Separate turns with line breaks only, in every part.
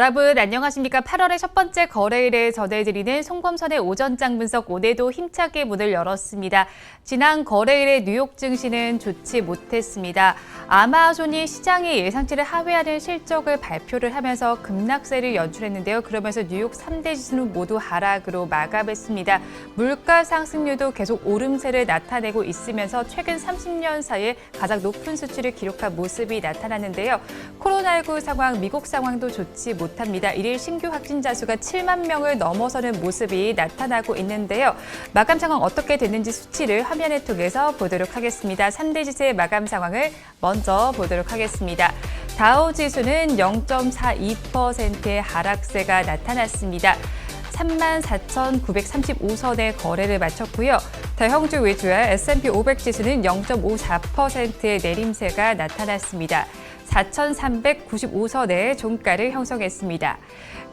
여러분 안녕하십니까? 8월의 첫 번째 거래일에 전해드리는 송범선의 오전장 분석, 오늘도 힘차게 문을 열었습니다. 지난 거래일에 뉴욕 증시는 좋지 못했습니다. 아마존이 시장의 예상치를 하회하는 실적을 발표를 하면서 급락세를 연출했는데요. 그러면서 뉴욕 3대 지수는 모두 하락으로 마감했습니다. 물가 상승률도 계속 오름세를 나타내고 있으면서 최근 30년 사이에 가장 높은 수치를 기록한 모습이 나타났는데요. 코로나19 상황, 미국 상황도 좋지 못합니다. 일일 신규 확진자 수가 7만 명을 넘어서는 모습이 나타나고 있는데요. 마감 상황 어떻게 됐는지 수치를 화면에 통해서 보도록 하겠습니다. 3대 지수의 마감 상황을 먼저 보도록 하겠습니다. 다우 지수는 0.42%의 하락세가 나타났습니다. 34,935선의 거래를 마쳤고요. 대형주 위주의 S&P 500 지수는 0.54%의 내림세가 나타났습니다. 4,395선의 종가를 형성했습니다.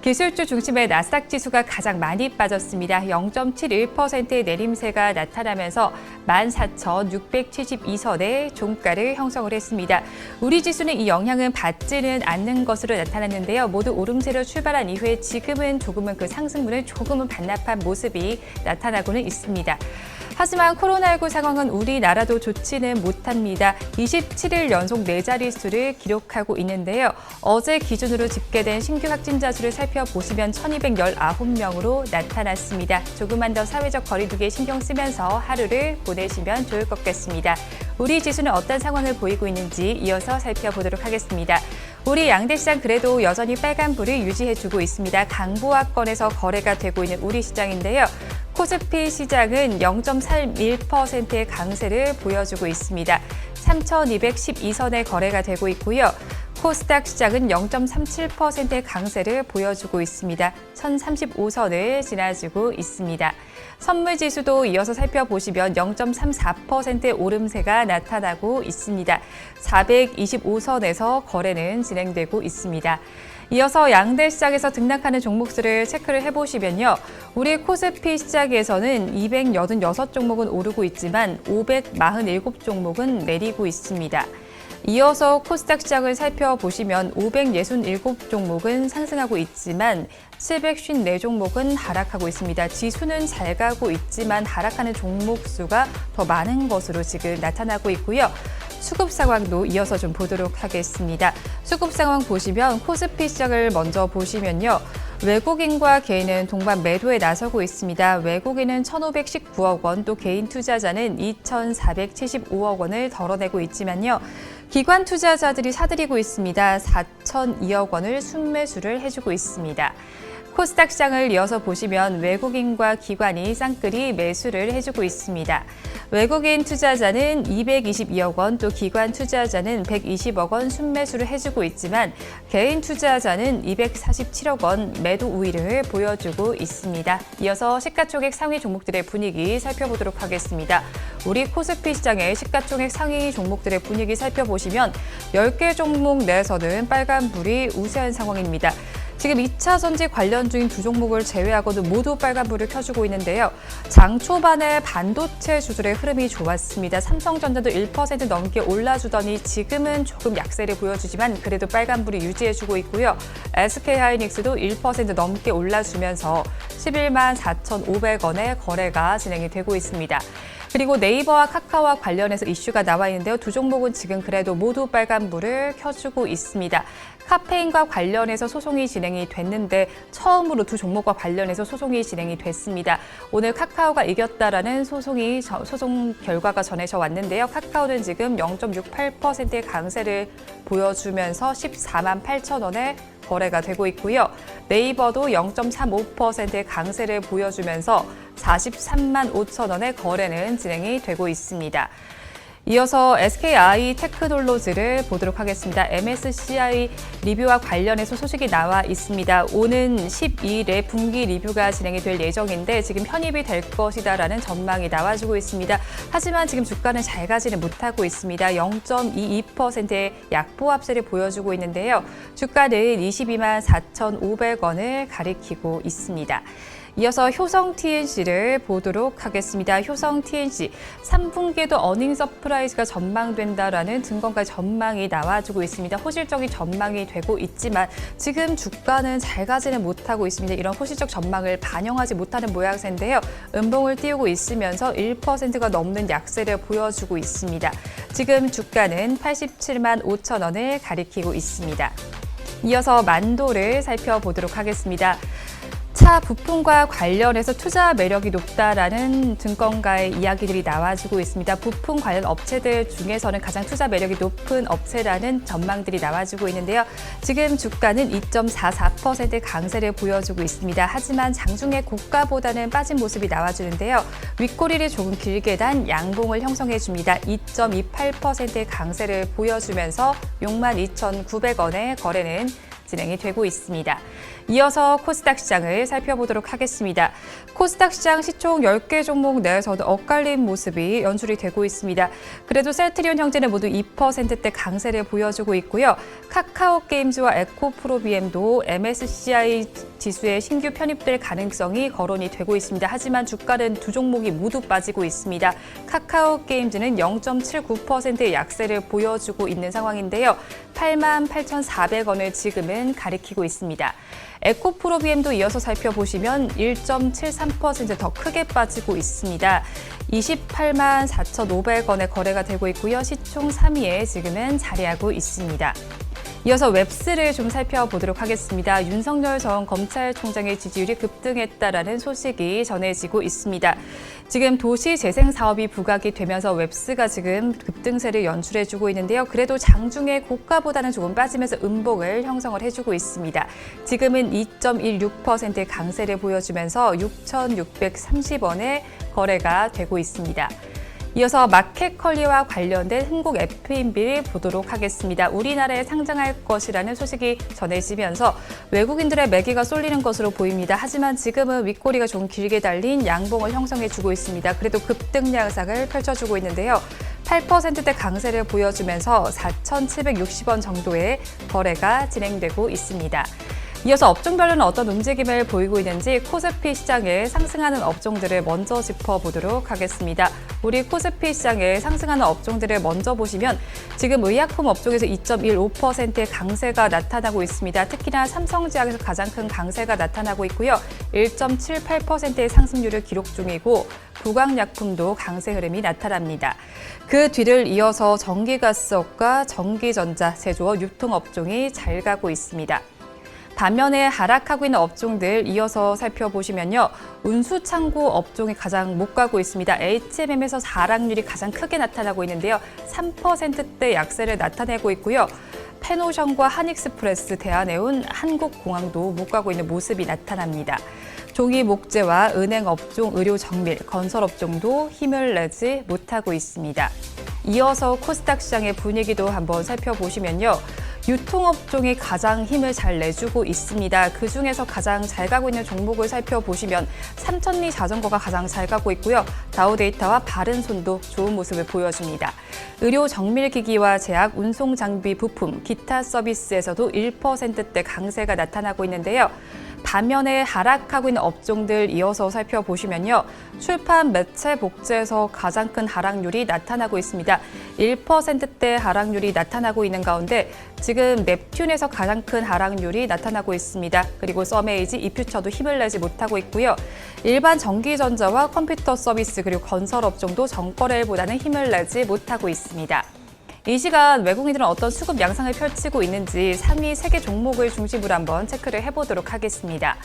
기술주 중심의 나스닥 지수가 가장 많이 빠졌습니다. 0.71%의 내림세가 나타나면서 14,672선의 종가를 형성을 했습니다. 우리 지수는 이 영향은 받지는 않는 것으로 나타났는데요. 모두 오름세로 출발한 이후에 지금은 조금은 그 상승분을 조금은 반납한 모습이 나타나고는 있습니다. 하지만 코로나19 상황은 우리나라도 좋지는 못합니다. 27일 연속 4자릿수를 기록하고 있는데요. 어제 기준으로 집계된 신규 확진자 수를 살펴보시면 1,219명으로 나타났습니다. 조금만 더 사회적 거리두기에 신경 쓰면서 하루를 보내시면 좋을 것 같습니다. 우리 지수는 어떤 상황을 보이고 있는지 이어서 살펴보도록 하겠습니다. 우리 양대시장 그래도 여전히 빨간불을 유지해주고 있습니다. 강보합권에서 거래가 되고 있는 우리 시장인데요. 코스피 시장은 0.31%의 강세를 보여주고 있습니다. 3,212선의 거래가 되고 있고요. 코스닥 시장은 0.37%의 강세를 보여주고 있습니다. 1,035선을 지나주고 있습니다. 선물지수도 이어서 살펴보시면 0.34%의 오름세가 나타나고 있습니다. 425선에서 거래는 진행되고 있습니다. 이어서 양대 시장에서 등락하는 종목수를 체크를 해보시면요. 우리 코스피 시장에서는 286종목은 오르고 있지만 547종목은 내리고 있습니다. 이어서 코스닥 시장을 살펴보시면 567종목은 상승하고 있지만 754종목은 하락하고 있습니다. 지수는 잘 가고 있지만 하락하는 종목 수가 더 많은 것으로 지금 나타나고 있고요. 수급 상황도 이어서 좀 보도록 하겠습니다. 수급 상황 보시면 코스피 시장을 먼저 보시면요. 외국인과 개인은 동반 매도에 나서고 있습니다. 외국인은 1,519억 원, 또 개인 투자자는 2,475억 원을 덜어내고 있지만요. 기관 투자자들이 사들이고 있습니다. 4,002억 원을 순매수를 해주고 있습니다. 코스닥 시장을 이어서 보시면 외국인과 기관이 쌍끌이 매수를 해주고 있습니다. 외국인 투자자는 222억 원, 또 기관 투자자는 120억 원 순매수를 해주고 있지만 개인 투자자는 247억 원 매도 우위를 보여주고 있습니다. 이어서 시가총액 상위 종목들의 분위기 살펴보도록 하겠습니다. 우리 코스피 시장의 시가총액 상위 종목들의 분위기 살펴보시면 10개 종목 내에서는 빨간불이 우세한 상황입니다. 지금 2차 전지 관련 중인 두 종목을 제외하고도 모두 빨간불을 켜주고 있는데요. 장 초반에 반도체 주들의 흐름이 좋았습니다. 삼성전자도 1% 넘게 올라주더니 지금은 조금 약세를 보여주지만 그래도 빨간불이 유지해주고 있고요. SK하이닉스도 1% 넘게 올라주면서 11만 4,500원의 거래가 진행이 되고 있습니다. 그리고 네이버와 카카오와 관련해서 이슈가 나와 있는데요. 두 종목은 지금 그래도 모두 빨간불을 켜주고 있습니다. 카페인과 관련해서 소송이 진행이 됐는데 처음으로 두 종목과 관련해서 소송이 진행이 됐습니다. 오늘 카카오가 이겼다라는 소송 결과가 전해져 왔는데요. 카카오는 지금 0.68%의 강세를 보여주면서 14만 8천 원에 거래가 되고 있고요. 네이버도 0.35%의 강세를 보여주면서 43만 5천 원의 거래는 진행이 되고 있습니다. 이어서 SKI 테크놀로지를 보도록 하겠습니다. MSCI 리뷰와 관련해서 소식이 나와 있습니다. 오는 12일에 분기 리뷰가 진행이 될 예정인데 지금 편입이 될 것이다라는 전망이 나와주고 있습니다. 하지만 지금 주가는 잘 가지는 못하고 있습니다. 0.22%의 약보합세를 보여주고 있는데요. 주가는 22만 4,500원을 가리키고 있습니다. 이어서 효성 TNC를 보도록 하겠습니다. 효성 TNC 3분기에도 어닝 서프라이즈가 전망된다라는 증권가 전망이 나와주고 있습니다. 호실적인 전망이 되고 있지만 지금 주가는 잘 가지는 못하고 있습니다. 이런 호실적 전망을 반영하지 못하는 모양새인데요. 음봉을 띄우고 있으면서 1%가 넘는 약세를 보여주고 있습니다. 지금 주가는 87만 5천 원을 가리키고 있습니다. 이어서 만도를 살펴보도록 하겠습니다. 차 부품과 관련해서 투자 매력이 높다라는 증권가의 이야기들이 나와주고 있습니다. 부품 관련 업체들 중에서는 가장 투자 매력이 높은 업체라는 전망들이 나와주고 있는데요. 지금 주가는 2.44% 강세를 보여주고 있습니다. 하지만 장중에 고가보다는 빠진 모습이 나와주는데요. 윗꼬리를 조금 길게 단 양봉을 형성해 줍니다. 2.28%의 강세를 보여주면서 62,900원의 거래는 진행이 되고 있습니다. 이어서 코스닥 시장을 살펴보도록 하겠습니다. 코스닥 시장 시총 10개 종목 내에서도 엇갈린 모습이 연출이 되고 있습니다. 그래도 셀트리온 형제는 모두 2%대 강세를 보여주고 있고요. 카카오게임즈와 에코프로비엠도 MSCI 지수에 신규 편입될 가능성이 거론이 되고 있습니다. 하지만 주가는 두 종목이 모두 빠지고 있습니다. 카카오게임즈는 0.79%의 약세를 보여주고 있는 상황인데요. 88,400원을 지금은 가리키고 있습니다. 에코프로비엠도 이어서 살펴보시면 1.73% 더 크게 빠지고 있습니다. 28만 4,500원에 거래가 되고 있고요. 시총 3위에 지금은 자리하고 있습니다. 이어서 웹스를 좀 살펴보도록 하겠습니다. 윤석열 전 검찰총장의 지지율이 급등했다라는 소식이 전해지고 있습니다. 지금 도시재생 사업이 부각이 되면서 웹스가 지금 급등세를 연출해주고 있는데요. 그래도 장중에 고가보다는 조금 빠지면서 음봉을 형성을 해주고 있습니다. 지금은 2.16%의 강세를 보여주면서 6,630원에 거래가 되고 있습니다. 이어서 마켓컬리와 관련된 흥국 F&B를 보도록 하겠습니다. 우리나라에 상장할 것이라는 소식이 전해지면서 외국인들의 매기가 쏠리는 것으로 보입니다. 하지만 지금은 윗꼬리가 좀 길게 달린 양봉을 형성해주고 있습니다. 그래도 급등 양상을 펼쳐주고 있는데요. 8%대 강세를 보여주면서 4,760원 정도의 거래가 진행되고 있습니다. 이어서 업종별로는 어떤 움직임을 보이고 있는지 코스피 시장에 상승하는 업종들을 먼저 짚어보도록 하겠습니다. 우리 코스피 시장에 상승하는 업종들을 먼저 보시면 지금 의약품 업종에서 2.15%의 강세가 나타나고 있습니다. 특히나 삼성제약에서 가장 큰 강세가 나타나고 있고요. 1.78%의 상승률을 기록 중이고 부강약품도 강세 흐름이 나타납니다. 그 뒤를 이어서 전기가스업과 전기전자, 제조업, 유통업종이 잘 가고 있습니다. 반면에 하락하고 있는 업종들 이어서 살펴보시면요. 운수창고 업종이 가장 못 가고 있습니다. HMM에서 하락률이 가장 크게 나타나고 있는데요. 3%대 약세를 나타내고 있고요. 페노션과 한익스프레스, 대한해운, 한국공항도 못 가고 있는 모습이 나타납니다. 종이 목재와 은행 업종, 의료 정밀, 건설 업종도 힘을 내지 못하고 있습니다. 이어서 코스닥 시장의 분위기도 한번 살펴보시면요. 유통업종이 가장 힘을 잘 내주고 있습니다. 그중에서 가장 잘 가고 있는 종목을 살펴보시면 삼천리 자전거가 가장 잘 가고 있고요. 다우데이터와 바른손도 좋은 모습을 보여줍니다. 의료 정밀기기와 제약, 운송장비, 부품, 기타 서비스에서도 1%대 강세가 나타나고 있는데요. 반면에 하락하고 있는 업종들 이어서 살펴보시면요. 출판, 매체, 복제에서 가장 큰 하락률이 나타나고 있습니다. 1%대 하락률이 나타나고 있는 가운데 지금 넵튠에서 가장 큰 하락률이 나타나고 있습니다. 그리고 서메이지, 이퓨처도 힘을 내지 못하고 있고요. 일반 전기전자와 컴퓨터 서비스 그리고 건설 업종도 전거래일보다는 힘을 내지 못하고 있습니다. 이 시간 외국인들은 어떤 수급 양상을 펼치고 있는지 상위 3개 종목을 중심으로 한번 체크를 해보도록 하겠습니다.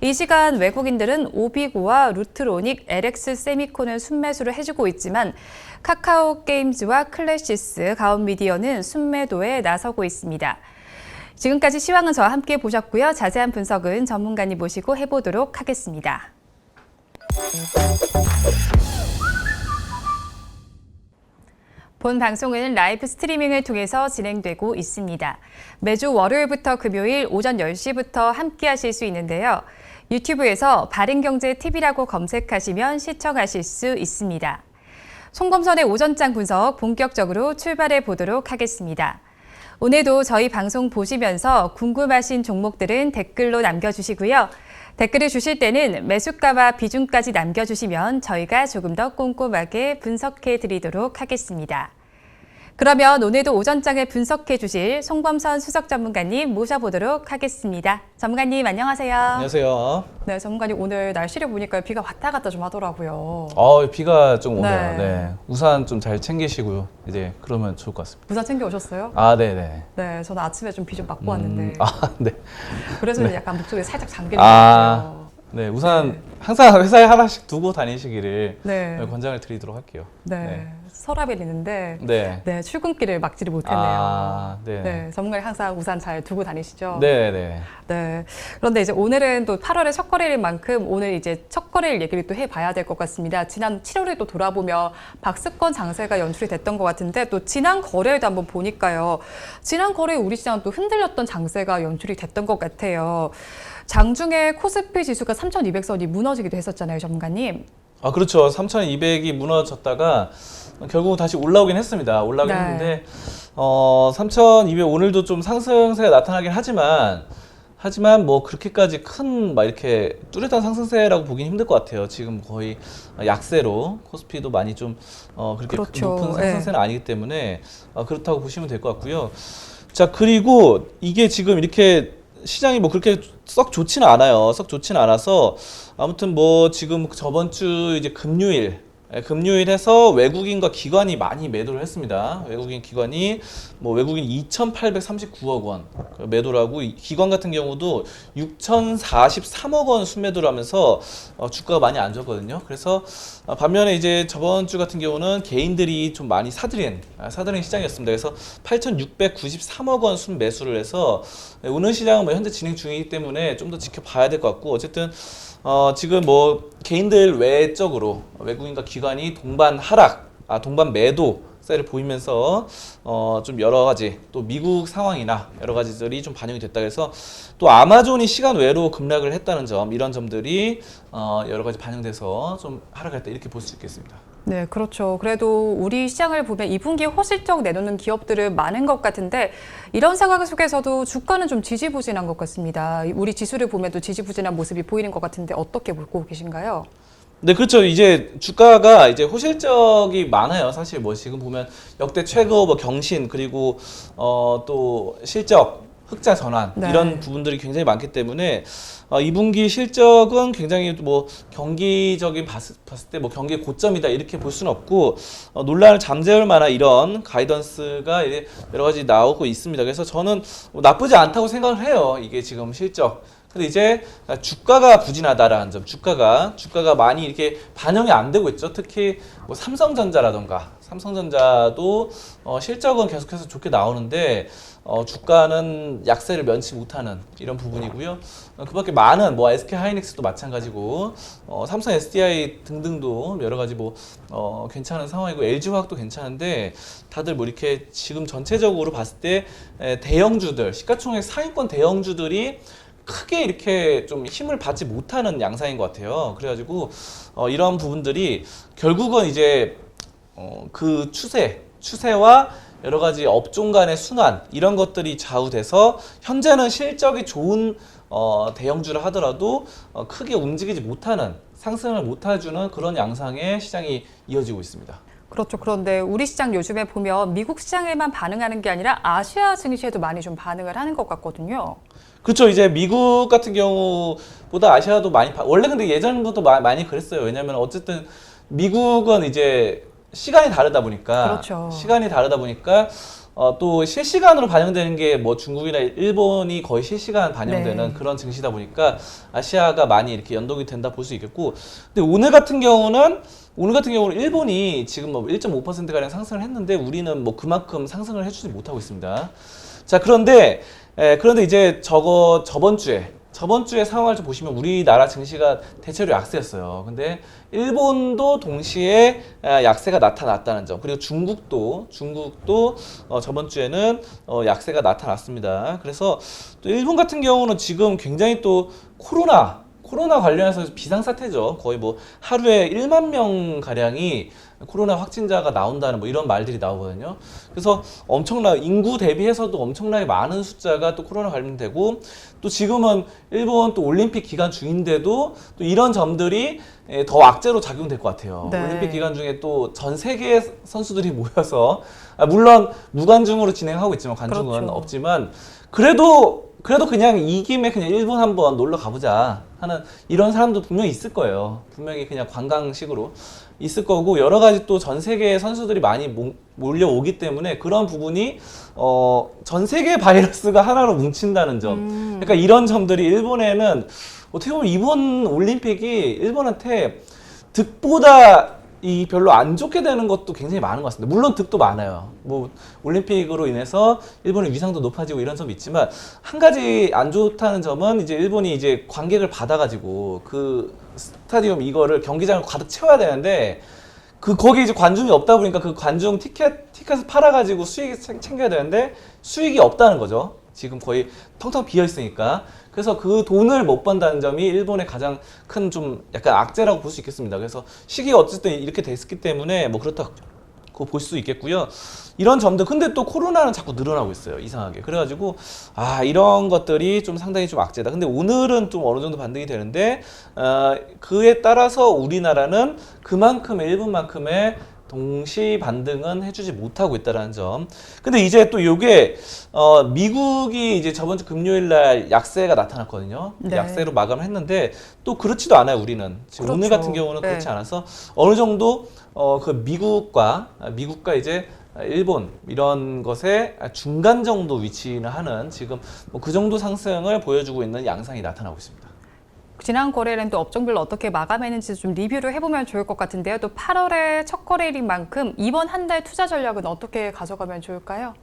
이 시간 외국인들은 오비고와 루트로닉, LX 세미콘을 순매수를 해주고 있지만 카카오게임즈와 클래시스, 가온미디어는 순매도에 나서고 있습니다. 지금까지 시황은 저와 함께 보셨고요. 자세한 분석은 전문가님 모시고 해보도록 하겠습니다. 본 방송은 라이브 스트리밍을 통해서 진행되고 있습니다. 매주 월요일부터 금요일 오전 10시부터 함께 하실 수 있는데요. 유튜브에서 바른경제TV라고 검색하시면 시청하실 수 있습니다. 송범선의 오전장 분석 본격적으로 출발해 보도록 하겠습니다. 오늘도 저희 방송 보시면서 궁금하신 종목들은 댓글로 남겨주시고요. 댓글을 주실 때는 매수가와 비중까지 남겨주시면 저희가 조금 더 꼼꼼하게 분석해 드리도록 하겠습니다. 그러면 오늘도 오전장을 분석해 주실 송범선 수석 전문가님 모셔보도록 하겠습니다. 전문가님 안녕하세요.
안녕하세요.
네, 전문가님 오늘 날씨를 보니까 비가 왔다 갔다 좀 하더라고요.
비가 좀 오네요.
네.
네. 우산 좀 잘 챙기시고요. 이제 그러면 좋을 것 같습니다.
우산 챙겨 오셨어요?
네네.
네, 저는 아침에 좀 비 좀 맞고 왔는데
네.
그래서 약간 목소리 살짝 잠기는 것 같아요.
네. 우산 항상 회사에 하나씩 두고 다니시기를
네.
권장을 드리도록 할게요.
네. 서랍에 있는데
네.
출근길을 막지를 못했네요.
네.
네, 전문가님 항상 우산 잘 두고 다니시죠?
네네.
네. 그런데 이제 오늘은 또 8월의 첫 거래일 만큼 오늘 이제 첫 거래일 얘기를 또 해봐야 될 것 같습니다. 지난 7월에 또 돌아보면 박스권 장세가 연출이 됐던 것 같은데 또 지난 거래일도 한번 보니까요. 지난 거래일 우리 시장 또 흔들렸던 장세가 연출이 됐던 것 같아요. 장중에 코스피 지수가 3,200선이 무너지기도 했었잖아요, 전문가님.
그렇죠. 3,200이 무너졌다가 결국은 다시 올라오긴 했습니다. 올라오긴 했는데 3,200 오늘도 좀 상승세가 나타나긴 하지만 뭐 그렇게까지 큰 막 이렇게 뚜렷한 상승세라고 보긴 힘들 것 같아요. 지금 거의 약세로 코스피도 많이 좀 그렇게
그렇죠.
높은 상승세는 아니기 때문에 그렇다고 보시면 될 것 같고요. 자, 그리고 이게 지금 이렇게 시장이 뭐 그렇게 썩 좋지는 않아요. 썩 좋지는 않아서 아무튼 뭐 지금 저번 주 이제 금요일에서 외국인과 기관이 많이 매도를 했습니다. 외국인 기관이 뭐 외국인 2,839억 원 매도를 하고 기관 같은 경우도 6,043억 원 순매도를 하면서 주가가 많이 안 좋았거든요. 그래서 반면에 이제 저번 주 같은 경우는 개인들이 좀 많이 사들인 시장이었습니다. 그래서 8,693억 원 순매수를 해서 오늘 시장은 뭐 현재 진행 중이기 때문에 좀 더 지켜봐야 될 것 같고 어쨌든 지금 뭐 개인들 외적으로 외국인과 기관이 동반 매도세를 보이면서 좀 여러 가지 또 미국 상황이나 여러 가지들이 좀 반영이 됐다 해서 또 아마존이 시간 외로 급락을 했다는 점 이런 점들이 여러 가지 반영돼서 좀 하락했다 이렇게 볼 수 있겠습니다.
네, 그렇죠. 그래도 우리 시장을 보면 2분기에 호실적 내놓는 기업들은 많은 것 같은데 이런 상황 속에서도 주가는 좀 지지부진한 것 같습니다. 우리 지수를 보면 또 지지부진한 모습이 보이는 것 같은데 어떻게 보고 계신가요?
네, 그렇죠. 이제 주가가 이제 호실적이 많아요. 사실 뭐 지금 보면 역대 최고 뭐 경신 그리고 또 실적 흑자 전환 이런 부분들이 굉장히 많기 때문에 2분기 실적은 굉장히 뭐 경기적인 봤을 때 뭐 경기 고점이다 이렇게 볼 수는 없고 논란을 잠재울 만한 이런 가이던스가 이제 여러 가지 나오고 있습니다. 그래서 저는 나쁘지 않다고 생각을 해요. 이게 지금 실적. 근데 이제 주가가 부진하다라는 점, 주가가 많이 이렇게 반영이 안 되고 있죠. 특히 뭐 삼성전자도 실적은 계속해서 좋게 나오는데 주가는 약세를 면치 못하는 이런 부분이고요. 그밖에 많은 뭐 SK 하이닉스도 마찬가지고 삼성 SDI 등등도 여러 가지 뭐 괜찮은 상황이고 LG화학도 괜찮은데 다들 뭐 이렇게 지금 전체적으로 봤을 때 대형주들 시가총액 상위권 대형주들이 크게 이렇게 좀 힘을 받지 못하는 양상인 것 같아요. 그래가지고 이런 부분들이 결국은 이제 그 추세와 여러 가지 업종 간의 순환 이런 것들이 좌우돼서 현재는 실적이 좋은 대형주를 하더라도 크게 움직이지 못하는 상승을 못해주는 그런 양상의 시장이 이어지고 있습니다.
그렇죠. 그런데 우리 시장 요즘에 보면 미국 시장에만 반응하는 게 아니라 아시아 증시에도 많이 좀 반응을 하는 것 같거든요.
그렇죠. 이제 미국 같은 경우보다 아시아도 많이 원래 근데 예전부터 많이 그랬어요. 왜냐하면 어쨌든 미국은 이제 시간이 다르다 보니까 또 실시간으로 반영되는 게 뭐 중국이나 일본이 거의 실시간 반영되는 그런 증시다 보니까 아시아가 많이 이렇게 연동이 된다 볼 수 있겠고, 근데 오늘 같은 경우는 일본이 지금 뭐 1.5% 가량 상승을 했는데 우리는 뭐 그만큼 상승을 해주지 못하고 있습니다. 자, 그런데 이제 저번 주에 상황을 좀 보시면 우리나라 증시가 대체로 약세였어요. 근데 일본도 동시에 약세가 나타났다는 점, 그리고 중국도 저번 주에는 약세가 나타났습니다. 그래서 또 일본 같은 경우는 지금 굉장히 또 코로나 코로나 관련해서 비상사태죠. 거의 뭐 하루에 1만 명 가량이 코로나 확진자가 나온다는 뭐 이런 말들이 나오거든요. 그래서 인구 대비해서도 엄청나게 많은 숫자가 또 코로나 관련되고, 또 지금은 일본 또 올림픽 기간 중인데도 또 이런 점들이 더 악재로 작용될 것 같아요.
네.
올림픽 기간 중에 또 전 세계 선수들이 모여서 물론 무관중으로 진행하고 있지만 관중은
그렇죠.
없지만 그래도 그냥 이 김에 그냥 일본 한번 놀러 가보자 하는 이런 사람도 분명히 있을 거예요. 분명히 그냥 관광식으로 있을 거고, 여러 가지 또 전 세계 선수들이 많이 몰려오기 때문에 그런 부분이 전 세계 바이러스가 하나로 뭉친다는 점. 그러니까 이런 점들이 일본에는 어떻게 보면 이번 올림픽이 일본한테 득보다 이 별로 안 좋게 되는 것도 굉장히 많은 것 같습니다. 물론 득도 많아요. 뭐 올림픽으로 인해서 일본의 위상도 높아지고 이런 점이 있지만, 한 가지 안 좋다는 점은 이제 일본이 이제 관객을 받아가지고 그 스타디움 이거를 경기장을 가득 채워야 되는데, 거기 이제 관중이 없다 보니까 그 관중 티켓을 팔아가지고 수익이 챙겨야 되는데 수익이 없다는 거죠. 지금 거의 텅텅 비어 있으니까. 그래서 그 돈을 못 번다는 점이 일본의 가장 큰 좀 약간 악재라고 볼 수 있겠습니다. 그래서 시기가 어쨌든 이렇게 됐기 때문에 뭐 그렇다고 볼 수 있겠고요. 이런 점들, 근데 또 코로나는 자꾸 늘어나고 있어요. 이상하게. 그래가지고 이런 것들이 좀 상당히 좀 악재다. 근데 오늘은 좀 어느 정도 반등이 되는데 그에 따라서 우리나라는 그만큼의 일본만큼의 동시 반등은 해주지 못하고 있다는 점. 근데 이제 또 요게 미국이 이제 저번 주 금요일 날 약세가 나타났거든요.
네.
약세로 마감을 했는데 또 그렇지도 않아요. 우리는 지금
그렇죠.
오늘 같은 경우는
네.
그렇지 않아서 어느 정도 그 미국과 이제 일본 이런 것에 중간 정도 위치는 하는 지금 뭐 그 정도 상승을 보여주고 있는 양상이 나타나고 있습니다.
지난 거래일은 또 업종별로 어떻게 마감했는지 좀 리뷰를 해보면 좋을 것 같은데요. 또 8월의 첫 거래일인 만큼 이번 한 달 투자 전략은 어떻게 가져가면 좋을까요?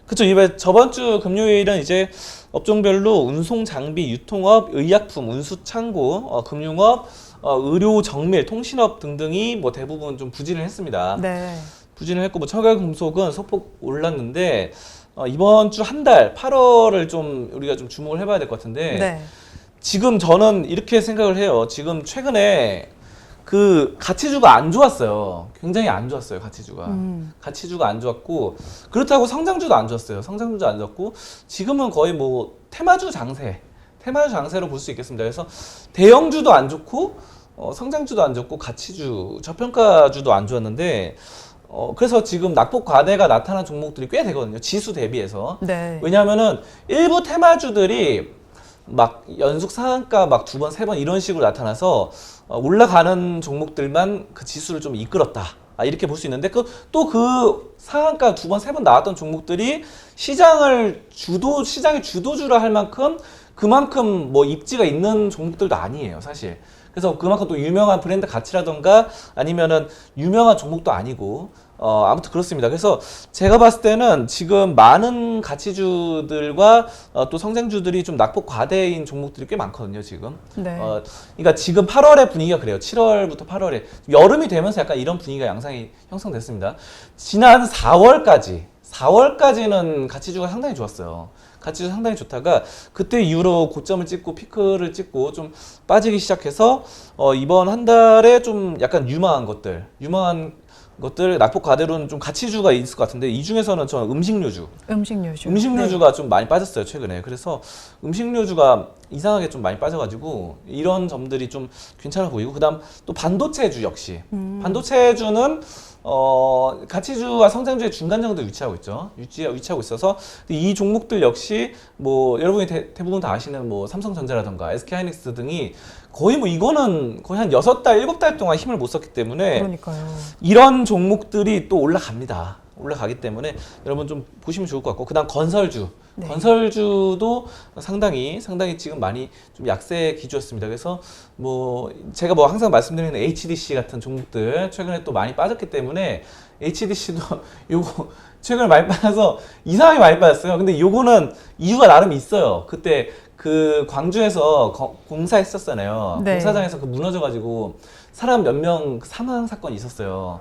그렇죠. 이번 저번 주 금요일은 이제 업종별로 운송, 장비, 유통업, 의약품, 운수, 창고, 금융업, 의료, 정밀, 통신업 등등이 뭐 대부분 좀 부진을 했습니다.
네.
부진을 했고, 뭐 철강 금속은 소폭 올랐는데 이번 주 한 달 8월을 좀 우리가 좀 주목을 해봐야 될 것 같은데.
네.
지금 저는 이렇게 생각을 해요. 지금 최근에 그 가치주가 안 좋았어요. 굉장히 안 좋았어요, 가치주가. 가치주가 안 좋았고, 그렇다고 성장주도 안 좋았어요. 성장주도 안 좋았고, 지금은 거의 뭐 테마주 장세로 볼 수 있겠습니다. 그래서 대형주도 안 좋고, 성장주도 안 좋고, 가치주, 저평가주도 안 좋았는데, 그래서 지금 낙폭 과대가 나타난 종목들이 꽤 되거든요. 지수 대비해서.
네.
왜냐하면은 일부 테마주들이 막 연속 상한가 막 2번, 3번 이런 식으로 나타나서 올라가는 종목들만 그 지수를 좀 이끌었다. 이렇게 볼 수 있는데 또 그 상한가 2번, 3번 나왔던 종목들이 시장의 주도주라 할 만큼 그만큼 뭐 입지가 있는 종목들도 아니에요, 사실. 그래서 그만큼 또 유명한 브랜드 가치라던가 아니면은 유명한 종목도 아니고 아무튼 그렇습니다. 그래서 제가 봤을 때는 지금 많은 가치주들과 또 성장주들이 좀 낙폭 과대인 종목들이 꽤 많거든요, 지금.
네.
그러니까 지금 8월의 분위기가 그래요. 7월부터 8월에 여름이 되면서 약간 이런 분위기가 양상이 형성됐습니다. 지난 4월까지는 가치주가 상당히 좋았어요. 가치주 상당히 좋다가 그때 이후로 고점을 찍고 피크를 찍고 좀 빠지기 시작해서 이번 한 달에 좀 약간 유망한 것들 낙폭 과대로는 좀 가치주가 있을 것 같은데, 이 중에서는 저는 음식료주가
네.
좀 많이 빠졌어요, 최근에. 그래서 음식료주가 이상하게 좀 많이 빠져가지고 이런 점들이 좀 괜찮아 보이고, 그다음 또 반도체주 역시 반도체주는 가치주와 성장주의 중간 정도에 위치하고 있죠. 위치하고 있어서 이 종목들 역시 뭐 여러분이 대부분 다 아시는 뭐 삼성전자라던가 SK하이닉스 등이 거의 뭐 이거는 거의 한 6달, 7달 동안 힘을 못 썼기 때문에
그러니까요.
이런 종목들이 또 올라가기 때문에 여러분 좀 보시면 좋을 것 같고, 그다음 건설주.
네.
건설주도 상당히 지금 많이 좀 약세 기조였습니다. 그래서 뭐 제가 뭐 항상 말씀드리는 HDC 같은 종목들 최근에 또 많이 빠졌기 때문에 HDC도 요거 최근에 많이 빠져서 이상하게 많이 빠졌어요. 근데 요거는 이유가 나름 있어요. 그때 그 광주에서 공사했었잖아요.
네.
공사장에서 그 무너져가지고 사람 몇 명 사망 사건이 있었어요.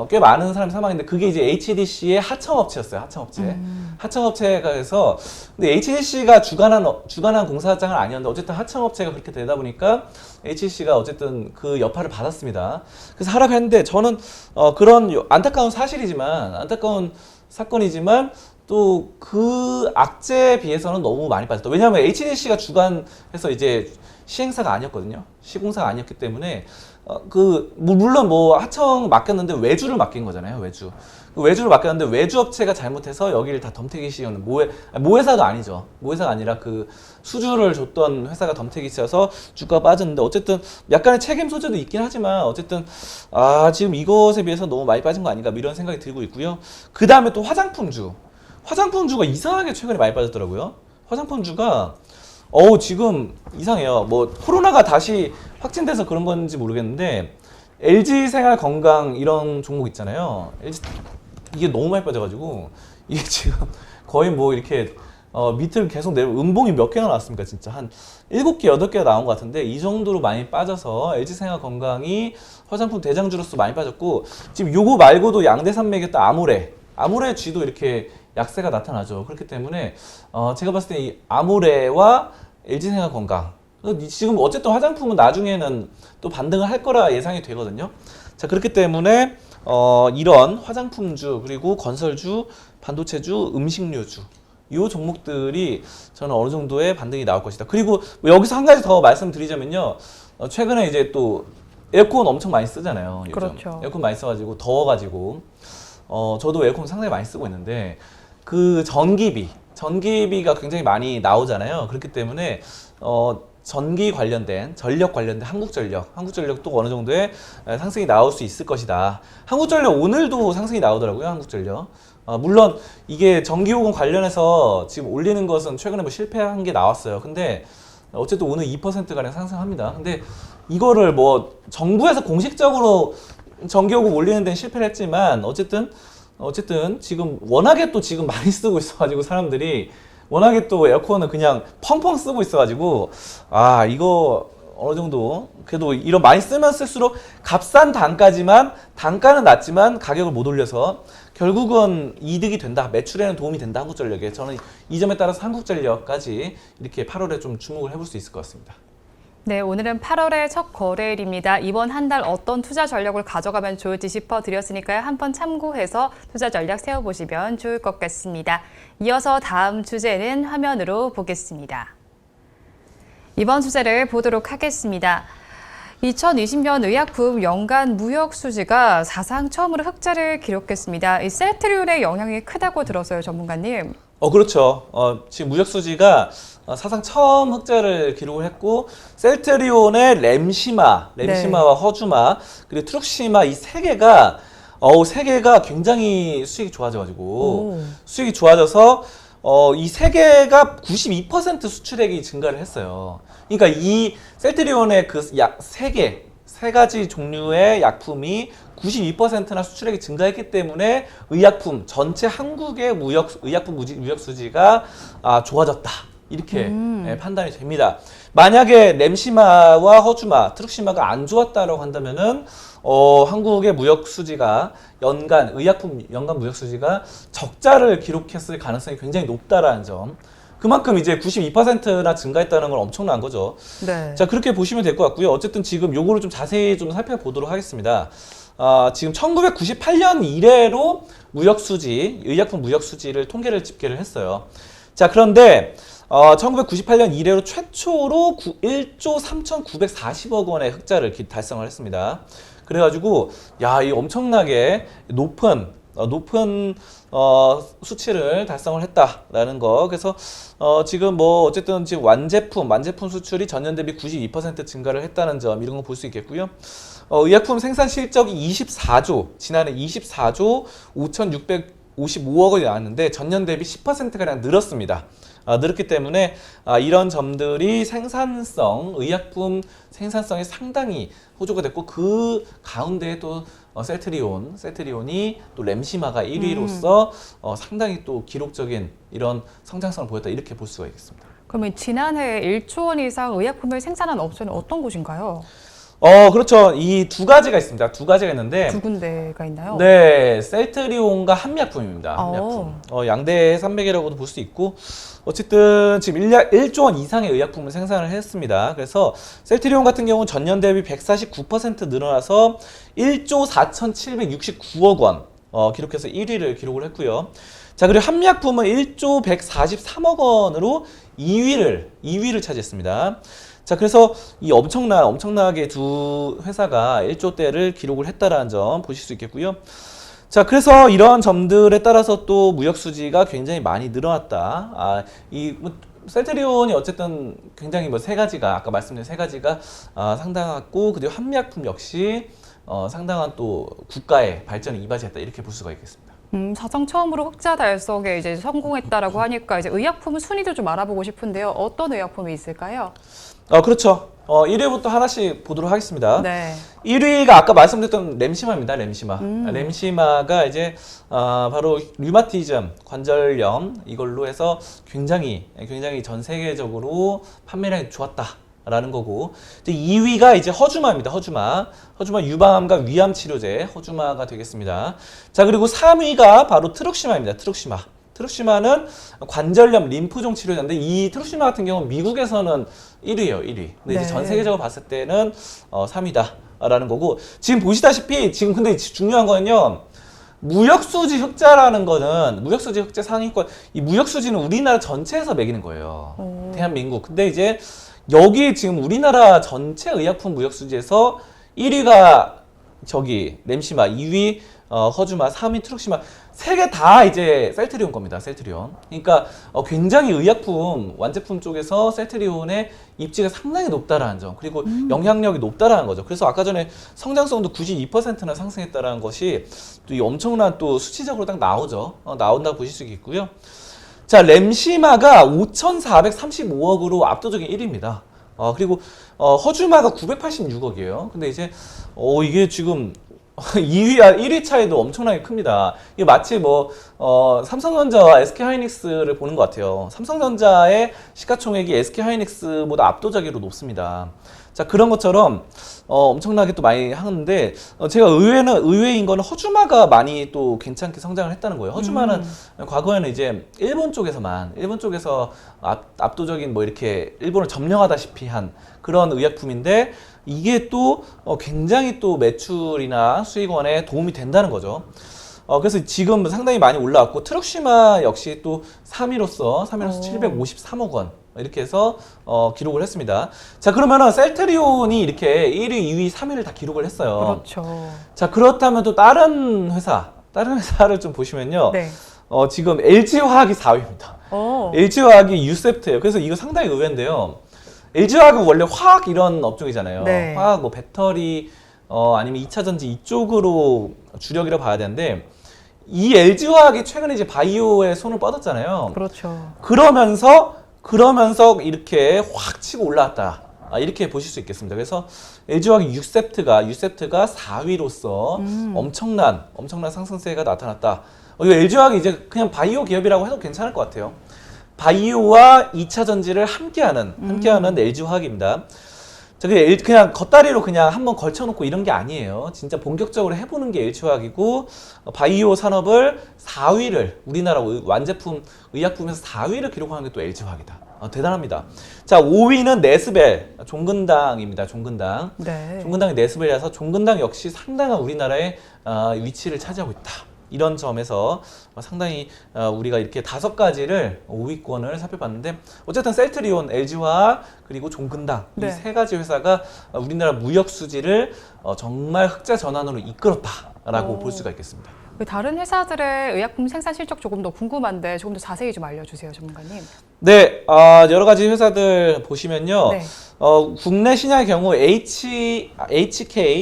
꽤 많은 사람이 사망했는데 그게 이제 HDC의 하청업체였어요. 하청업체. 하청업체가 해서 근데 HDC가 주관한 공사장은 아니었는데 어쨌든 하청업체가 그렇게 되다 보니까 HDC가 어쨌든 그 여파를 받았습니다. 그래서 하라고 했는데 저는 그런 안타까운 사실이지만 안타까운 사건이지만 또 그 악재에 비해서는 너무 많이 빠졌다. 왜냐하면 HDC가 주관해서 이제 시행사가 아니었거든요. 시공사가 아니었기 때문에 물론 뭐 하청 맡겼는데 외주를 맡긴 거잖아요. 외주. 그 외주를 맡겼는데 외주 업체가 잘못해서 여기를 다 덤태기 씌우는 모회사가 아니죠. 모회사가 아니라 그 수주를 줬던 회사가 덤태기 씌워서 주가가 빠졌는데 어쨌든 약간의 책임 소재도 있긴 하지만 어쨌든 지금 이것에 비해서 너무 많이 빠진 거 아닌가 이런 생각이 들고 있고요. 그 다음에 또 화장품주가 이상하게 최근에 많이 빠졌더라고요. 화장품주가 지금 이상해요. 뭐 코로나가 다시 확진돼서 그런 건지 모르겠는데 LG 생활 건강 이런 종목 있잖아요. 이게 너무 많이 빠져가지고 이게 지금 거의 뭐 이렇게 밑을 계속 내려 음봉이 몇 개나 나왔습니까? 진짜 한 7개, 8개가 나온 것 같은데 이 정도로 많이 빠져서 LG 생활 건강이 화장품 대장주로서 많이 빠졌고 지금 요거 말고도 양대산맥이었던 아모레 쥐도 이렇게 약세가 나타나죠. 그렇기 때문에 제가 봤을 때 이 아모레와 LG생활 건강 지금 어쨌든 화장품은 나중에는 또 반등을 할 거라 예상이 되거든요. 자 그렇기 때문에 이런 화장품주 그리고 건설주, 반도체주, 음식료주 이 종목들이 저는 어느 정도의 반등이 나올 것이다. 그리고 뭐 여기서 한 가지 더 말씀드리자면요. 최근에 이제 또 에어컨 엄청 많이 쓰잖아요. 요즘.
그렇죠.
에어컨 많이 써가지고 더워가지고 저도 에어컨 상당히 많이 쓰고 있는데 그 전기비가 굉장히 많이 나오잖아요. 그렇기 때문에 전기 관련된 전력 관련된 한국전력도 어느 정도의 상승이 나올 수 있을 것이다. 한국전력 오늘도 상승이 나오더라고요. 한국전력. 물론 이게 전기요금 관련해서 지금 올리는 것은 최근에 뭐 실패한 게 나왔어요. 근데 어쨌든 오늘 2%가량 상승합니다. 근데 이거를 뭐 정부에서 공식적으로 전기요금 올리는 데는 실패를 했지만 어쨌든 지금 워낙에 또 지금 많이 쓰고 있어가지고 사람들이 워낙에 또 에어컨을 그냥 펑펑 쓰고 있어가지고 이거 어느 정도 그래도 이런 많이 쓰면 쓸수록 값싼 단가는 낮지만 가격을 못 올려서 결국은 이득이 된다. 매출에는 도움이 된다. 한국전력에. 저는 이 점에 따라서 한국전력까지 이렇게 8월에 좀 주목을 해볼 수 있을 것 같습니다.
네, 오늘은 8월의 첫 거래일입니다. 이번 한 달 어떤 투자 전략을 가져가면 좋을지 짚어드렸으니까요. 한번 참고해서 투자 전략 세워보시면 좋을 것 같습니다. 이어서 다음 주제는 화면으로 보겠습니다. 이번 주제를 보도록 하겠습니다. 2020년 의약품 연간 무역 수지가 사상 처음으로 흑자를 기록했습니다. 이 셀트리온의 영향이 크다고 들었어요, 전문가님.
그렇죠. 지금 무역 수지가 사상 처음 흑자를 기록을 했고 셀트리온의 램시마와 허주마 그리고 트룩시마 이 세 개가 굉장히 수익이 좋아져가지고 수익이 좋아져서 이 세 개가 92% 수출액이 증가를 했어요. 그러니까 이 셀트리온의 그 세 가지 종류의 약품이 92%나 수출액이 증가했기 때문에 전체 한국의 의약품 무역 수지가 좋아졌다. 이렇게 판단이 됩니다. 만약에 램시마와 허주마, 트룩시마가 안 좋았다라고 한다면은 한국의 무역 수지가 의약품 연간 무역 수지가 적자를 기록했을 가능성이 굉장히 높다라는 점. 그만큼 이제 92%나 증가했다는 건 엄청난 거죠.
네.
자, 그렇게 보시면 될 것 같고요. 어쨌든 지금 요거를 좀 자세히 좀 살펴보도록 하겠습니다. 지금 1998년 이래로 의약품 무역 수지를 집계를 했어요. 자, 그런데 1998년 이래로 최초로 1조 3,940억 원의 흑자를 달성을 했습니다. 그래가지고 이 엄청나게 높은 수치를 달성을 했다라는 거. 그래서 지금 뭐 어쨌든 지금 완제품 수출이 전년 대비 92% 증가를 했다는 점 이런 거 볼 수 있겠고요. 의약품 생산 실적이 지난해 24조 5,655억 원이 나왔는데 전년 대비 10%가량 늘었습니다. 늘었기 때문에 이런 점들이 의약품 생산성에 상당히 호조가 됐고 그 가운데 또 셀트리온이 또 램시마가 1위로서 상당히 또 기록적인 이런 성장성을 보였다 이렇게 볼 수가 있겠습니다.
그러면 지난해 1조 원 이상 의약품을 생산한 업체는 어떤 곳인가요?
그렇죠. 이 두 가지가 있습니다. 두 가지가 있는데
두 군데가 있나요?
네, 셀트리온과 한미약품입니다.
어.
한미약품. 양대 산맥이라고도 볼 수 있고, 어쨌든 지금 1조 원 이상의 의약품을 생산을 했습니다. 그래서 셀트리온 같은 경우는 전년 대비 149% 늘어나서 1조 4,769억 원 기록해서 1위를 기록을 했고요. 자, 그리고 한미약품은 1조 143억 원으로 2위를 차지했습니다. 자, 그래서 이 엄청나게 두 회사가 1조대를 기록을 했다라는 점 보실 수 있겠고요. 자, 그래서 이러한 점들에 따라서 또 무역 수지가 굉장히 많이 늘어났다. 셀트리온이 어쨌든 굉장히 세 가지가, 아까 말씀드린 세 가지가 상당하고, 그리고 한미약품 역시 상당한 또 국가의 발전에 이바지했다. 이렇게 볼 수가 있겠습니다.
사상 처음으로 흑자 달성에 이제 성공했다라고 하니까 이제 의약품 순위도 좀 알아보고 싶은데요. 어떤 의약품이 있을까요?
그렇죠. 1위부터 하나씩 보도록 하겠습니다.
네.
1위가 아까 말씀드렸던 렘시마입니다. 렘시마. 렘시마가 이제 바로 류마티즘, 관절염 이걸로 해서 굉장히 전 세계적으로 판매량이 좋았다라는 거고. 이제 2위가 이제 허주마입니다. 허주마 유방암과 위암 치료제 허주마가 되겠습니다. 자, 그리고 3위가 바로 트룩시마입니다. 트룩시마는 관절염 림프종 치료제인데 이 트룩시마 같은 경우는 미국에서는 1위예요, 1위. 근데 이제 전 세계적으로 봤을 때는 3위다라는 거고, 지금 보시다시피 지금 근데 중요한 거는요. 무역수지 흑자라는 거는 무역수지 흑자 상위권, 이 무역수지는 우리나라 전체에서 매기는 거예요. 대한민국. 근데 이제 여기 지금 우리나라 전체 의약품 무역수지에서 1위가 저기 렘시마, 2위 허주마, 3위 트룩시마, 세 개 다 이제 셀트리온 겁니다. 셀트리온. 그러니까 굉장히 의약품 완제품 쪽에서 셀트리온의 입지가 상당히 높다라는 점, 그리고 영향력이 높다라는 거죠. 그래서 아까 전에 성장성도 92%나 상승했다라는 것이 또 이 엄청난 또 수치적으로 딱 나오죠. 나온다고 보실 수 있겠고요. 자, 렘시마가 5,435억으로 압도적인 1위입니다. 그리고 허주마가 986억이에요. 근데 이제 이게 지금 2위와 1위 차이도 엄청나게 큽니다. 이게 마치 삼성전자와 SK하이닉스를 보는 것 같아요. 삼성전자의 시가총액이 SK하이닉스보다 압도적으로 높습니다. 자, 그런 것처럼 엄청나게 또 많이 하는데, 제가 의외인 거는 허주마가 많이 또 괜찮게 성장을 했다는 거예요. 허주마는 과거에는 이제 일본 쪽에서 압도적인 이렇게 일본을 점령하다시피 한 그런 의약품인데, 이게 또 굉장히 또 매출이나 수익원에 도움이 된다는 거죠. 그래서 지금 상당히 많이 올라왔고, 트룩시마 역시 또 3위로서 753억 원 이렇게 해서 기록을 했습니다. 자, 그러면은 셀트리온이 이렇게 1위, 2위, 3위를 다 기록을 했어요.
그렇죠.
자, 그렇다면 또 다른 회사를 좀 보시면요.
네.
지금 LG화학이 4위입니다. LG화학이 유셉트예요. 그래서 이거 상당히 의외인데요. LG화학은 원래 화학 이런 업종이잖아요.
네.
화학, 배터리, 아니면 2차전지 이쪽으로 주력이라 봐야 되는데, 이 LG화학이 최근에 이제 바이오에 손을 뻗었잖아요.
그렇죠.
그러면서 이렇게 확 치고 올라왔다. 이렇게 보실 수 있겠습니다. 그래서 LG화학 유셉트가 4위로서 엄청난 상승세가 나타났다. 이거 LG화학이 이제 그냥 바이오 기업이라고 해도 괜찮을 것 같아요. 바이오와 2차 전지를 함께하는 LG화학입니다. 자, 그냥 겉다리로 그냥 한번 걸쳐놓고 이런 게 아니에요. 진짜 본격적으로 해보는 게 LG화학이고, 바이오 산업을 4위를, 우리나라 완제품 의약품에서 4위를 기록하는 게 또 LG화학이다. 대단합니다. 자, 5위는 네스벨, 종근당입니다. 종근당.
네.
종근당이 네스벨이라서 종근당 역시 상당한 우리나라의 위치를 차지하고 있다. 이런 점에서 상당히 우리가 이렇게 5가지를 5위권을 살펴봤는데, 어쨌든 셀트리온, LG화학, 그리고 종근당,
네.
이 세 가지 회사가 우리나라 무역 수지를 정말 흑자 전환으로 이끌었다라고 볼 수가 있겠습니다.
다른 회사들의 의약품 생산 실적 조금 더 궁금한데 조금 더 자세히 좀 알려주세요, 전문가님.
네, 여러 가지 회사들 보시면요.
네.
국내 시장의 경우 HK,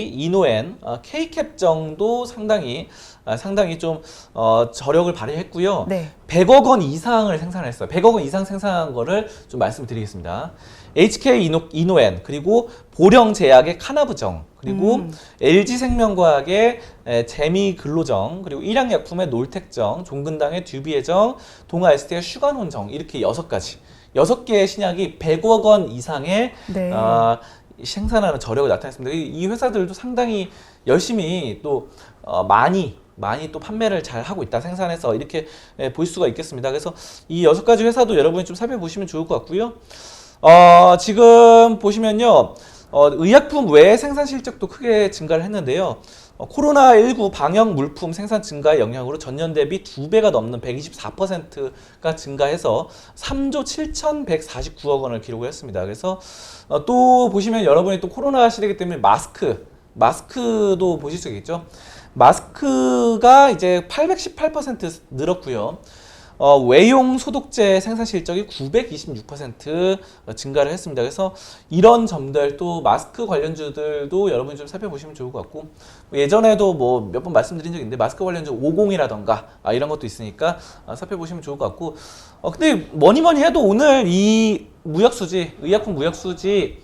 이노엔, K캡 정도 상당히 좀 저력을 발휘했고요.
네.
100억 원 이상을 생산했어요. 100억 원 이상 생산한 거를 좀 말씀을 드리겠습니다. HK 이노엔, 그리고 보령제약의 카나부정, 그리고 LG생명과학의 제미글로정, 그리고 일양약품의 놀텍정, 종근당의 듀비에정, 동아에스테의 슈가논정, 이렇게 6개의 신약이 100억 원 이상의
네.
생산하는 저력을 나타냈습니다. 이 회사들도 상당히 열심히 또 많이 또 판매를 잘 하고 있다, 생산해서 이렇게 볼 수가 있겠습니다. 그래서 이 6가지 회사도 여러분이 좀 살펴보시면 좋을 것 같고요. 지금 보시면요, 의약품 외 생산 실적도 크게 증가를 했는데요. 코로나19 방역 물품 생산 증가의 영향으로 전년 대비 2배가 넘는 124%가 증가해서 3조 7,149억 원을 기록을 했습니다. 그래서 또 보시면 여러분이 또 코로나 시대이기 때문에 마스크도 보실 수 있겠죠. 마스크가 이제 818% 늘었고요. 외용 소독제 생산 실적이 926% 증가를 했습니다. 그래서 이런 점들, 또 마스크 관련주들도 여러분이 좀 살펴보시면 좋을 것 같고, 예전에도 뭐 몇 번 말씀드린 적이 있는데 마스크 관련주 50이라던가 이런 것도 있으니까 살펴보시면 좋을 것 같고, 근데 뭐니 해도 오늘 이 무역수지, 의약품 무역수지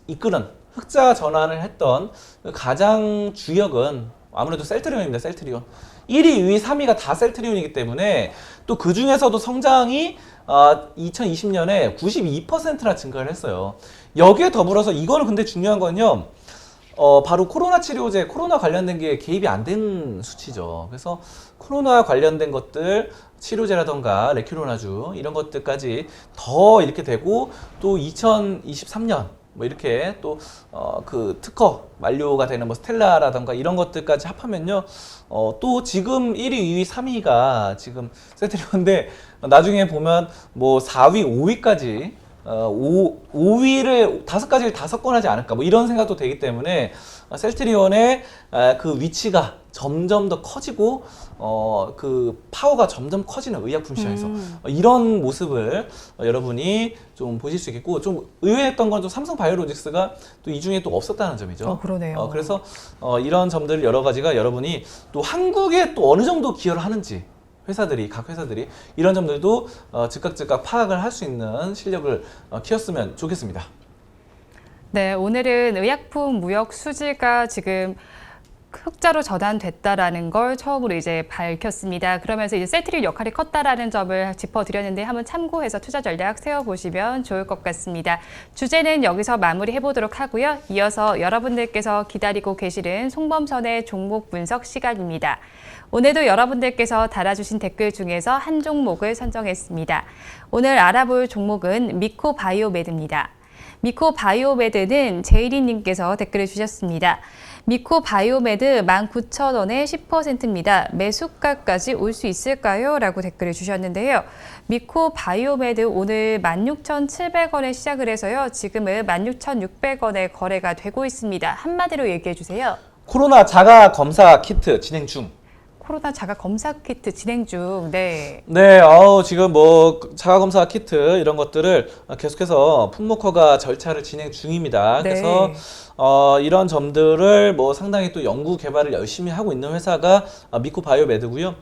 이끄는 흑자 전환을 했던 가장 주역은 아무래도 셀트리온입니다. 셀트리온. 1위, 2위, 3위가 다 셀트리온이기 때문에 또 그 중에서도 성장이 2020년에 92%나 증가를 했어요. 여기에 더불어서 이거는 근데 중요한 건요. 바로 코로나 치료제, 코로나 관련된 게 개입이 안 된 수치죠. 그래서 코로나 관련된 것들, 치료제라던가 레큐로나주 이런 것들까지 더 이렇게 되고, 또 2023년 뭐 이렇게 또 그 특허 만료가 되는 뭐 스텔라라던가 이런 것들까지 합하면요, 또 지금 1위, 2위, 3위가 지금 셀트리온인데 나중에 보면 뭐 4위, 5위까지 5위를 5가지를 다 석권하지 않을까, 뭐 이런 생각도 되기 때문에 셀트리온의 그 위치가 점점 더 커지고 그 파워가 점점 커지는 의약품 시장에서 이런 모습을 여러분이 좀 보실 수 있겠고, 좀 의외했던 건 좀 삼성바이오로직스가 또 이 중에 또 없었다는 점이죠.
그러네요.
그래서 이런 점들 여러 가지가 여러분이 또 한국에 또 어느 정도 기여를 하는지, 각 회사들이 이런 점들도 즉각 파악을 할 수 있는 실력을 키웠으면 좋겠습니다.
네, 오늘은 의약품 무역 수지가 지금 흑자로 전환됐다라는 걸 처음으로 이제 밝혔습니다. 그러면서 이제 셀트리온 역할이 컸다라는 점을 짚어드렸는데 한번 참고해서 투자 전략 세워보시면 좋을 것 같습니다. 주제는 여기서 마무리해 보도록 하고요. 이어서 여러분들께서 기다리고 계시는 송범선의 종목 분석 시간입니다. 오늘도 여러분들께서 달아주신 댓글 중에서 한 종목을 선정했습니다. 오늘 알아볼 종목은 미코바이오메드입니다. 미코바이오메드는 제이리님께서 댓글을 주셨습니다. 미코바이오메드 19,000원에 10%입니다. 매수가까지 올 수 있을까요? 라고 댓글을 주셨는데요. 미코바이오메드 오늘 16,700원에 시작을 해서요. 지금은 16,600원에 거래가 되고 있습니다. 한마디로 얘기해 주세요.
코로나 자가 검사 키트 진행 중.
코로나 자가 검사 키트 진행 중. 네.
네, 지금 뭐 자가 검사 키트 이런 것들을 계속해서 품목허가 절차를 진행 중입니다.
네.
그래서 이런 점들을 뭐 상당히 또 연구 개발을 열심히 하고 있는 회사가 미코바이오메드고요.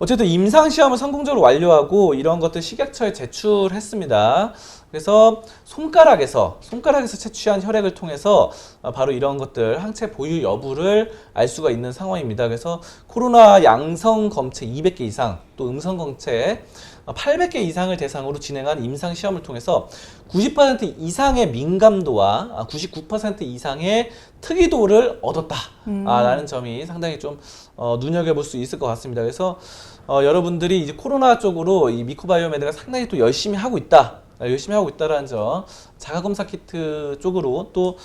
어쨌든 임상 시험을 성공적으로 완료하고 이런 것들 식약처에 제출했습니다. 그래서 손가락에서 채취한 혈액을 통해서 바로 이런 것들 항체 보유 여부를 알 수가 있는 상황입니다. 그래서 코로나 양성 검체 200개 이상, 또 음성 검체 800개 이상을 대상으로 진행한 임상 시험을 통해서 90% 이상의 민감도와 99% 이상의 특이도를 얻었다라는 점이 상당히 좀 눈여겨볼 수 있을 것 같습니다. 그래서 여러분들이 이제 코로나 쪽으로 이 미코바이오메드가 상당히 또 열심히 하고 있다라는 점, 자가검사 키트 쪽으로 또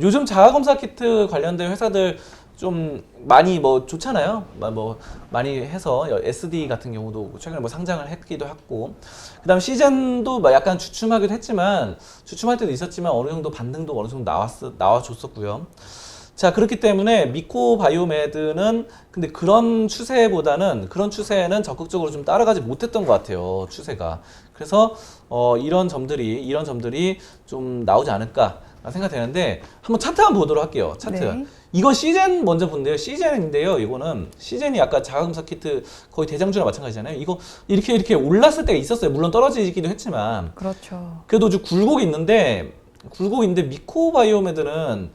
요즘 자가검사 키트 관련된 회사들 좀 많이 뭐 좋잖아요. 뭐 많이 해서 SD 같은 경우도 최근에 뭐 상장을 했기도 했고, 그다음 시즌도 뭐 약간 주춤하기도 했지만, 주춤할 때도 있었지만 어느 정도 반등도 어느 정도 나와줬었고요. 자, 그렇기 때문에 미코바이오메드는 근데 그런 추세는 적극적으로 좀 따라가지 못했던 것 같아요, 추세가. 그래서 이런 점들이 좀 나오지 않을까 생각되는데, 한번 차트 한번 보도록 할게요. 차트.
네.
이거 시젠 먼저 본대요. 시젠인데요. 이거는 시젠이 아까 자가검사 키트 거의 대장주랑 마찬가지잖아요. 이거 이렇게 올랐을 때가 있었어요. 물론 떨어지기도 했지만.
그렇죠.
그래도 좀 굴곡이 있는데 미코바이오메드는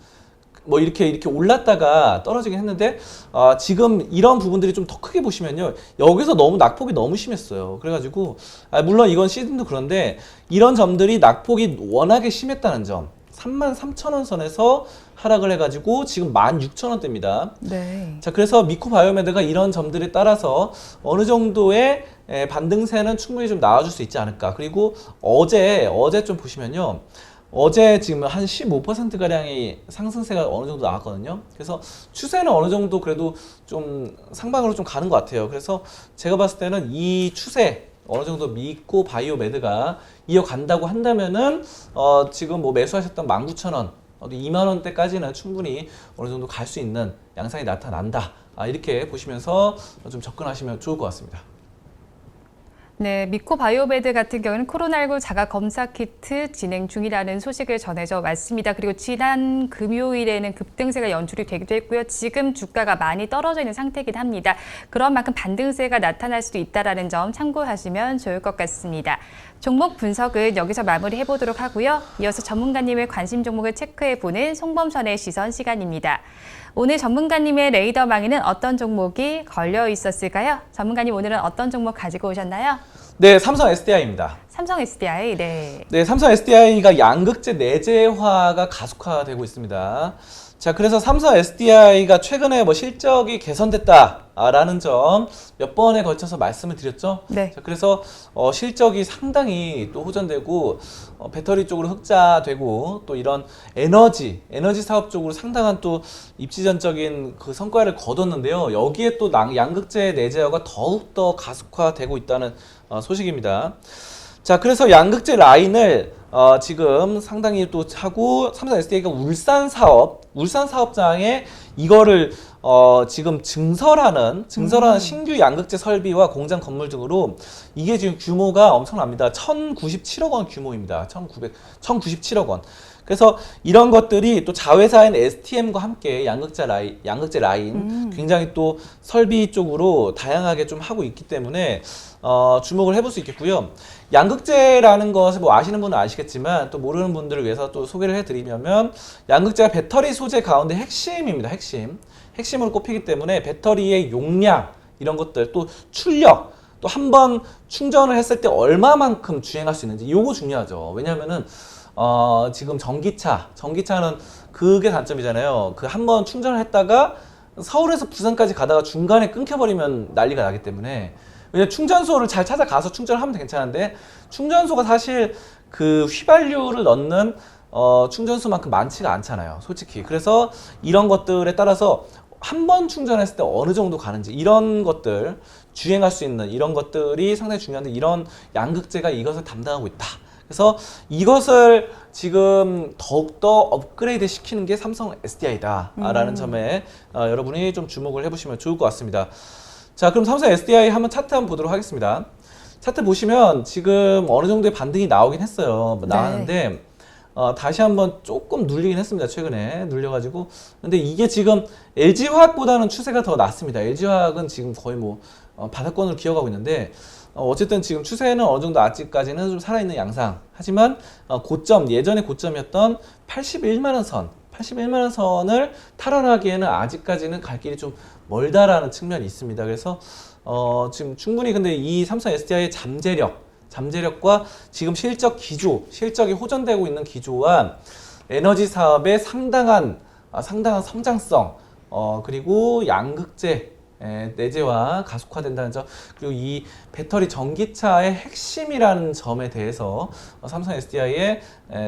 뭐 이렇게 올랐다가 떨어지긴 했는데, 지금 이런 부분들이 좀 더 크게 보시면요, 여기서 너무 낙폭이 너무 심했어요. 그래가지고 물론 이건 시즌도 그런데 이런 점들이 낙폭이 워낙에 심했다는 점, 33,000원 선에서 하락을 해가지고 지금 16,000원대입니다.
네.
자, 그래서 미코바이오메드가 이런 점들에 따라서 어느 정도의 반등세는 충분히 좀 나와줄 수 있지 않을까. 그리고 어제 좀 보시면요. 어제 지금 한 15%가량의 상승세가 어느 정도 나왔거든요. 그래서 추세는 어느 정도 그래도 좀 상방으로 좀 가는 것 같아요. 그래서 제가 봤을 때는 이 추세 어느 정도 미코 바이오메드가 이어간다고 한다면은 지금 뭐 매수하셨던 19,000원, 2만 원대까지는 충분히 어느 정도 갈 수 있는 양상이 나타난다. 이렇게 보시면서 좀 접근하시면 좋을 것 같습니다.
네, 미코바이오메드 같은 경우는 코로나19 자가 검사 키트 진행 중이라는 소식을 전해져 왔습니다. 그리고 지난 금요일에는 급등세가 연출이 되기도 했고요. 지금 주가가 많이 떨어져 있는 상태이긴 합니다. 그런 만큼 반등세가 나타날 수도 있다는 점 참고하시면 좋을 것 같습니다. 종목 분석은 여기서 마무리해 보도록 하고요. 이어서 전문가님의 관심 종목을 체크해 보는 송범선의 시선 시간입니다. 오늘 전문가님의 레이더망에는 어떤 종목이 걸려 있었을까요? 전문가님 오늘은 어떤 종목 가지고 오셨나요?
네, 삼성 SDI입니다.
삼성 SDI, 네.
네, 삼성 SDI가 양극재 내재화가 가속화되고 있습니다. 자, 그래서 삼성 SDI가 최근에 뭐 실적이 개선됐다라는 점 몇 번에 걸쳐서 말씀을 드렸죠.
네.
자, 그래서 실적이 상당히 또 호전되고 배터리 쪽으로 흑자되고 또 이런 에너지 사업 쪽으로 상당한 또 입지전적인 그 성과를 거뒀는데요. 여기에 또 양극재 내재화가 더욱더 가속화되고 있다는 소식입니다. 자, 그래서 양극재 라인을 지금 상당히 또 하고 삼성 SDI가 울산 사업장에 이거를 지금 증설하는 신규 양극재 설비와 공장 건물 등으로 이게 지금 규모가 엄청납니다. 1,097억 원 규모입니다. 1,097억 원. 그래서 이런 것들이 또 자회사인 STM과 함께 양극재 라인 굉장히 또 설비 쪽으로 다양하게 좀 하고 있기 때문에 주목을 해볼 수 있겠고요. 양극재라는 것을 뭐 아시는 분은 아시겠지만 또 모르는 분들을 위해서 또 소개를 해드리면 양극재가 배터리 소재 가운데 핵심입니다. 핵심으로 꼽히기 때문에 배터리의 용량 이런 것들 또 출력 또 한 번 충전을 했을 때 얼마만큼 주행할 수 있는지 요거 중요하죠. 왜냐하면은 지금 전기차는 그게 단점이잖아요. 그 한 번 충전을 했다가 서울에서 부산까지 가다가 중간에 끊겨버리면 난리가 나기 때문에 왜냐면 충전소를 잘 찾아가서 충전을 하면 괜찮은데 충전소가 사실 그 휘발유를 넣는 충전소만큼 많지가 않잖아요. 솔직히. 그래서 이런 것들에 따라서 한 번 충전했을 때 어느 정도 가는지 이런 것들 주행할 수 있는 이런 것들이 상당히 중요한데 이런 양극재가 이것을 담당하고 있다. 그래서 이것을 지금 더욱더 업그레이드 시키는 게 삼성 SDI다 라는 점에 여러분이 좀 주목을 해보시면 좋을 것 같습니다. 자, 그럼 삼성 SDI 한번 차트 한번 보도록 하겠습니다. 차트 보시면 지금 어느 정도의 반등이 나오긴 했어요. 나왔는데 다시 한번 조금 눌리긴 했습니다. 최근에 눌려가지고. 근데 이게 지금 LG화학보다는 추세가 더 낫습니다. LG화학은 지금 거의 뭐 바닥권으로 기어가고 있는데 어쨌든 지금 추세는 어느 정도 아직까지는 좀 살아있는 양상. 하지만 예전의 고점이었던 81만 원 선을 탈환하기에는 아직까지는 갈 길이 좀 멀다라는 측면이 있습니다. 그래서 지금 충분히 근데 이 삼성 SDI의 잠재력과 지금 실적이 호전되고 있는 기조와 에너지 사업의 상당한 성장성, 그리고 양극재 내재화 가속화된다는 점, 그리고 이 배터리 전기차의 핵심이라는 점에 대해서 삼성 SDI의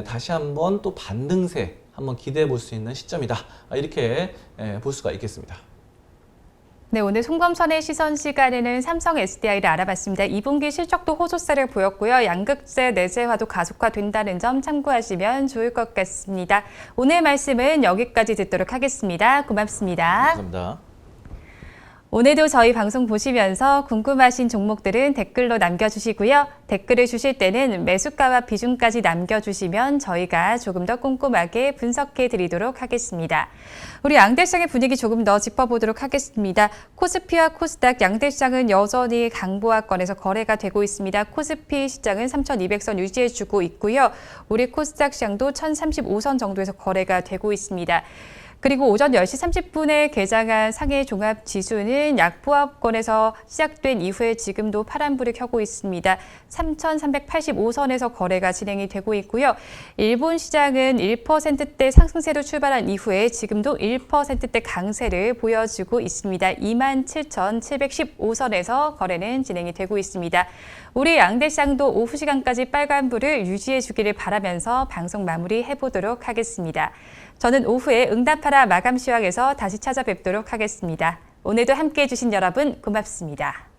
다시 한번 또 반등세 한번 기대해 볼 수 있는 시점이다. 이렇게 볼 수가 있겠습니다.
네, 오늘 송범선의 시선 시간에는 삼성 SDI를 알아봤습니다. 2분기 실적도 호조세를 보였고요. 양극재 내재화도 가속화된다는 점 참고하시면 좋을 것 같습니다. 오늘 말씀은 여기까지 듣도록 하겠습니다. 고맙습니다.
감사합니다.
오늘도 저희 방송 보시면서 궁금하신 종목들은 댓글로 남겨주시고요. 댓글을 주실 때는 매수가와 비중까지 남겨주시면 저희가 조금 더 꼼꼼하게 분석해 드리도록 하겠습니다. 우리 양대시장의 분위기 조금 더 짚어보도록 하겠습니다. 코스피와 코스닥 양대시장은 여전히 강보합권에서 거래가 되고 있습니다. 코스피 시장은 3,200선 유지해주고 있고요. 우리 코스닥 시장도 1,035선 정도에서 거래가 되고 있습니다. 그리고 오전 10시 30분에 개장한 상해 종합 지수는 약보합권에서 시작된 이후에 지금도 파란불을 켜고 있습니다. 3,385선에서 거래가 진행이 되고 있고요. 일본 시장은 1%대 상승세로 출발한 이후에 지금도 1%대 강세를 보여주고 있습니다. 27,715선에서 거래는 진행이 되고 있습니다. 우리 양대시장도 오후 시간까지 빨간불을 유지해 주기를 바라면서 방송 마무리해 보도록 하겠습니다. 저는 오후에 응답하라 마감 시황에서 다시 찾아뵙도록 하겠습니다. 오늘도 함께해 주신 여러분 고맙습니다.